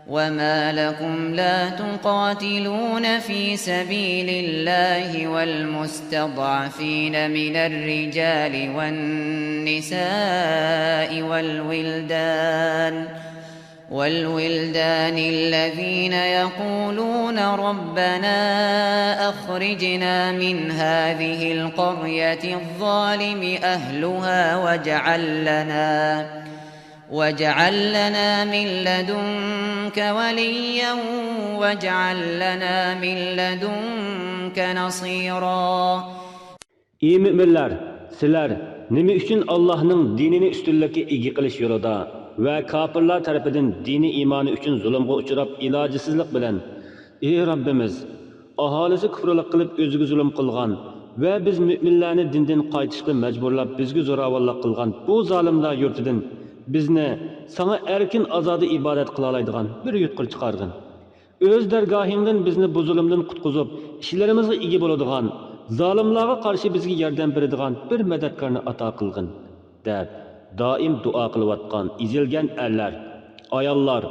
وما لكم لا تقاتلون في سبيل الله والمستضعفين من الرجال والنساء والولدان الذين يقولون ربنا أخرجنا من هذه القرية الظالم أهلها واجعل لنا من لدنك وليا واجعل لنا من لدنك نصيرا. Ey müminler, sizler nima uchun Allohning dinini ustunlikka ega qilish yo'lida va kofirlar tarafidan dini iymoni uchun zulmga uchrab ilojsizlik bilan ey Rabbimiz, aholisi kufrlik qilib o'ziga zulm qilgan va biz müminlarni dindan qaytishga majburlab bizga zo'ravonlik qilgan bu zolimlar yurtidan bizni sana erkin azodi ibodat qila oladigan bir yurtga chiqargin. O'z dargohingdan bizni bu zulmdan qutqizib, ishlarimizga ega bo'ladigan, zolimlarga qarshi bizga yordam beradigan bir madadkorni ato qilgin deb doim duo qilayotgan izilgan erlar, ayollar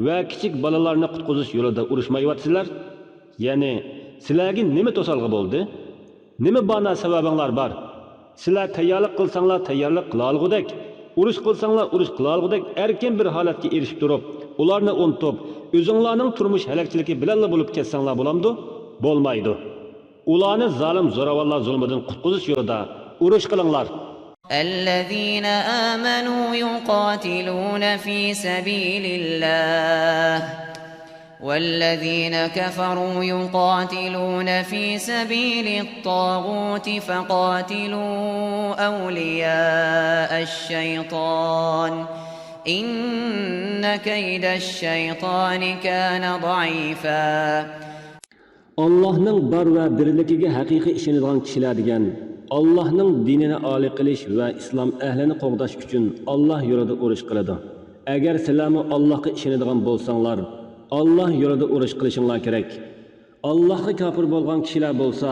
va kichik bolalarni qutqizish yo'lida urushmayapsizlar. Ya'ni sizlarga nima to'salg'i bo'ldi? Nima bana sababinglar bor? Sizlar tayyorlik qilsanglar tayyorlik qila olgudek, urush qilsanglar urush qila olgudek erkin bir holatga erishib turib, ularni unutib, o'zinglarning turmush halakchiligi bilan bo'lib ketsanglar bo'lamdi? Bo'lmaydi. Ularni zalim zo'ravonlar zulmidan qutqizish yo'lida urush qilinglar. الذين آمنوا يقاتلون في سبيل الله والذين كفروا يقاتلون في سبيل الطاغوت فقاتلوا أولياء الشيطان إن كيد الشيطان كان ضعيفا. Allah'ның бар ve birlikiga haqiqiy ishonadigan kishilar degan Allah'ның dinini âli qilish va islom ahlini qo'g'dash uchun Allah yo'lida urush qiladi. Agar sizlarni Allohga ishonadigan bo'lsanglar, Allah yo'lida urush qilishinglar kerak. Allohga kafir bo'lgan kishilar bo'lsa,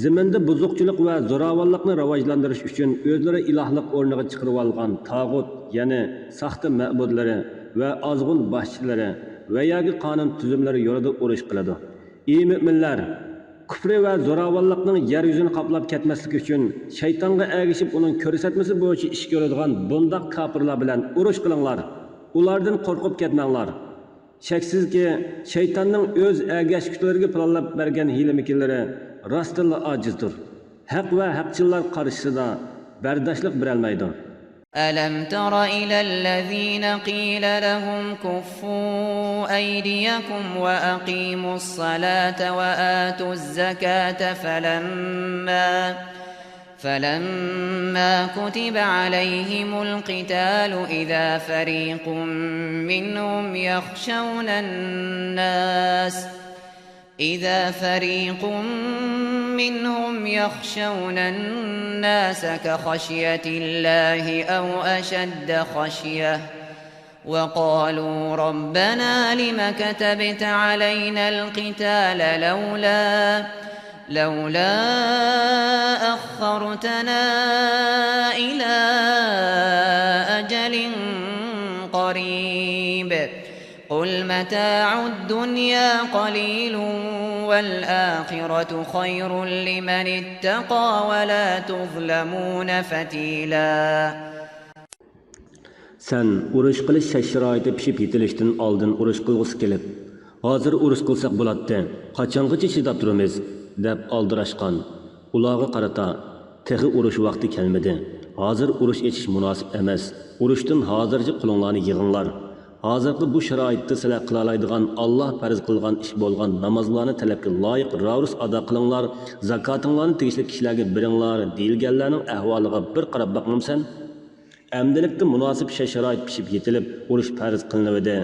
zaminda buzuqchilik va zo'ravonlikni rivojlantirish uchun o'zlari ilohlik o'rniga chiqarib olgan tag'ut, ya'ni saxta ma'budlari va ozg'un boshchilari va yoki qonun tuzumlari yo'lida urush qiladi. Ey müminler, küfre ve zo'ravonlikning yer yüzünü qaplab ketmaslik uchun shaytonga ergishib uning ko'rsatmasi bo'yicha ish ko'radigan bundaq kafirlar bilan urush qilinglar. Ulardan qo'rqib ketmanglar. Shaksizki, shaytonning o'z ergashuvchilariga planlab bergan hiyla-mikillari rostilla ojizdir. Haq va haqchillar qarshisida bardoshlik berolmaydi. ألم تر إلى الذين قيل لهم كفوا أيديكم وأقيموا الصلاة وآتوا الزكاة فلما كتب عليهم القتال إذا فريق منهم يخشون الناس كخشية الله أو أشد خشية وقالوا ربنا لم كتبت علينا القتال لولا أخرتنا إلى أجل قريب قل متاع الدنيا قليل والآخرة خير لمن اتقى ولا تظلمون فتيلا. Sen urush qilish sharoiti pishib yetilishdan oldin urush qilg'isi kelib, hozir urush qilsak bo'ladi, qachongacha chidab turamiz deb oldirashgan. Ularga qarata, teg'i urush vaqti kelmadi. Hozir urush echish munosib emas. Urushdan hozircha qulinglarni yig'inglar. Hozirgi bu sharoitda sizlar qila oladigan Allah farz qilgan ish bo'lgan namozlarni talabga loyiq ravus ado qilinglar, zakotinglarni tegishli kishilarga beringlar deyilganlarning ahvoliga bir qarab boqmamsan. Amdilikda munosib sharoit pishib yetilib, urush farz qilinadi.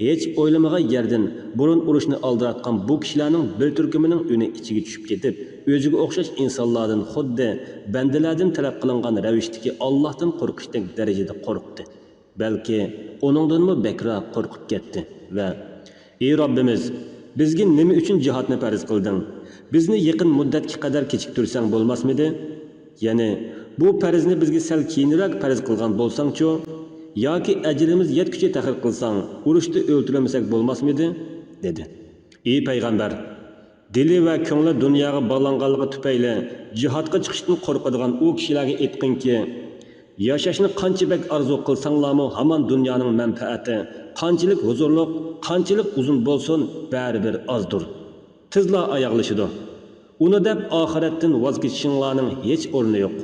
Hech o'ylamagan yerdan burun urushni oldiratgan bu kishilarning bir turkumining uni ichiga tushib ketib, o'ziga o'xshash insonlardan xuddi bandalardan talab qilingan ravishdagi Allohdan qo'rqishdek darajada qo'rqdi. Belki onundanmı bekra korkup gitti ve ey Rabbimiz, bizga nima uchun cihatni farz qilding? Bizni yaqin muddatga qadar kechiktirsang bo'lmasmidi? Ya'ni bu farzni bizga sal keyinroq farz qilgan bo'lsang-chu, yoki ajrimiz yetkicha taxir qilsang, urushda o'ltirmasak bo'lmasmidi? dedi. Ey payg'ambar, dili va ko'ngli dunyoga bog'langanligi tufayli jihodga chiqishdan qo'rqadigan u kishilarga aytqinki, yashashni qancha bak arzu qilsanglarmi, hamon dunyoning manfaati qanchalik huzurliq, qanchalik uzun bo'lsin, baribir ozdir. Tezla oyoqlashidi. Uni deb oxiratdan voz kechishinglarning hech o'rni yo'q.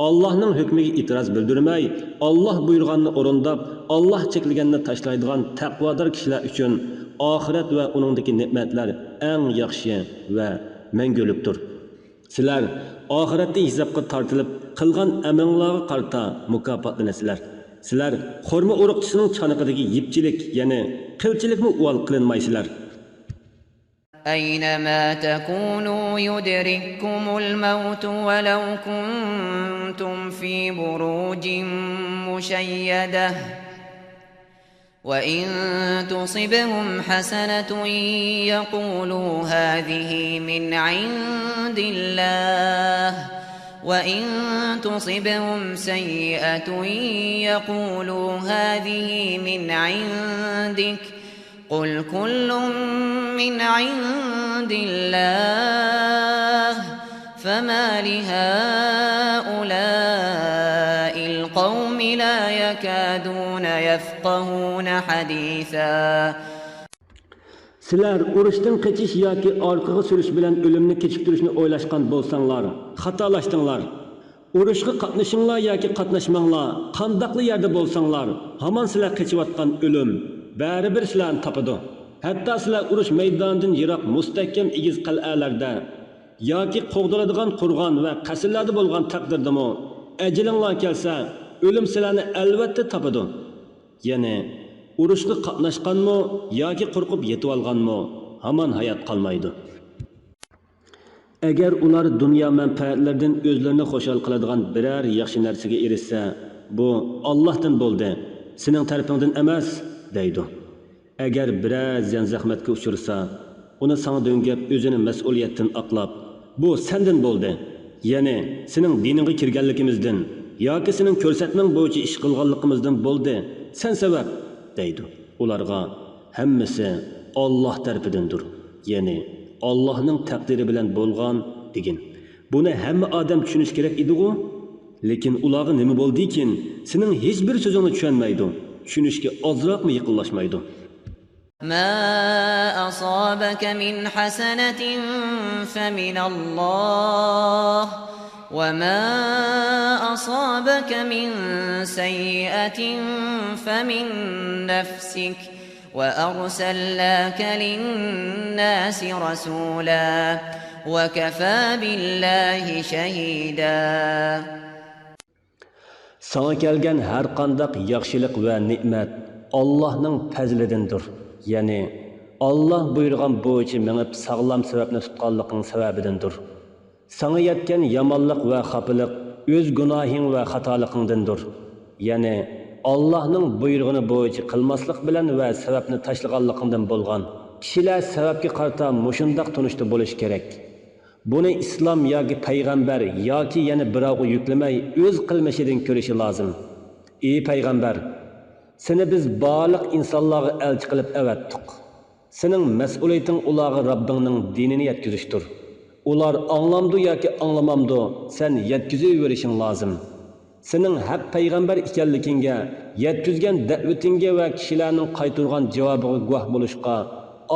Allohning hukmiga e'tiroz bildirmay, Alloh buyurganini o'rindab, Alloh cheklaganini tashlaydigan taqvodor kishilar uchun oxirat va uningdagi ne'matlar eng yaxshi va mangulikdir. Sizlar oxiratda hisobga tortilib, qilgan amallarga qarta mukofotlanasizlar. Sizlar xurmo uruqchisining chaniqidagi yipchilik, ya'ni qilchilikni uvol qilinmaysizlar. أينما تكونوا يدرككم الموت ولو كنتم في بروج مشيدة وإن تصبهم حسنة يقولوا هذه من عند الله وإن تصبهم سيئة يقولوا هذه من عندك قل كل من عند الله فما لهؤلاء القوم لا يكادون يفقهون حديثا. Sizlar urushdan qachish yoki orqaga surish bilan o'limni kechib turishni o'ylashgan bo'lsanglar, xatolashdinglar. Urushga qatnashinglar yoki qatnashmanglar, qandaqli yerda bo'lsanglar, hamon sizlar qechiyotgan o'lim baribir sizlarni topadi. Hatto sizlar urush maydonidan yiroq mustahkam egiz qal'alarda yoki qo'g'diladigan qurg'on va qasrlarda bo'lgan taqdirdami, ajlinglar kelsa, o'lim sizlarni albatta topadi. Ya'ni urushga qatnashganmi yoki qo'rqib yetib olganmi, hamon hayot qolmaydi. Agar ular dunyo manfaatlaridan o'zlarini xushal qiladigan biror yaxshi narsaga erishsa, bu Allohdan bo'ldi, sening tarafingdan emas, deydi. Agar biror zahmatga uchursa, uni sana döngab o'zini mas'uliyatdan aqlab, bu sendan bo'ldi. Ya'ni sening diningga kirganligimizdan yoki sening ko'rsatmang bo'yicha ish qilganligimizdan bo'ldi. Sen sabab, deydi. Ularga hammasi Alloh tarafidandir. Ya'ni Allohning taqdiri bilan bo'lgan degan. Buni hamma odam tushunish kerak edi-ku. Lekin ularga nima bo'ldi-ekin, sening hech bir so'zingni tushunmaydi. Tushunishga ozroqmi yaqinlashmaydi. ما أصابك من حسنة فمن الله وما أصابك من سيئة فمن نفسك وأرسلناك للناس رسولا وكفى بالله شهيدا. Sana kelgan har qandaq yaxshilik va ne'mat Allohning fazlidandir. Ya'ni Alloh buyurgan bo'yicha menib sog'lom sababni tutganliging sababidandir. Sana yetgan yomonlik va xafilik o'z gunohing va xatoligingdandir. Ya'ni Allohning buyrug'ini bo'yicha qilmaslik bilan va sababni tashlaganligingdan bo'lgan. Kishilar sababga qarata mushundoq tunishda bo'lish kerak. Buni islom yoki payg'ambar yoki yana birovga yuklamay o'z qilmishidan ko'rishi lozim. Ey payg'ambar, seni biz barliq insonlarga elchi qilib avatdik. Sening mas'uliyating ularga Rabbingning dinini yetkazishdir. Ular anglamdı yoki anglamamdı, sen yetkazib lozim. Sening haq payg'ambar ekanligingga, yetkazgan da'vatingga va kishilarning qaytargan javobiga guvoh bo'lishga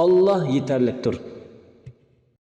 Alloh yetarlikdir.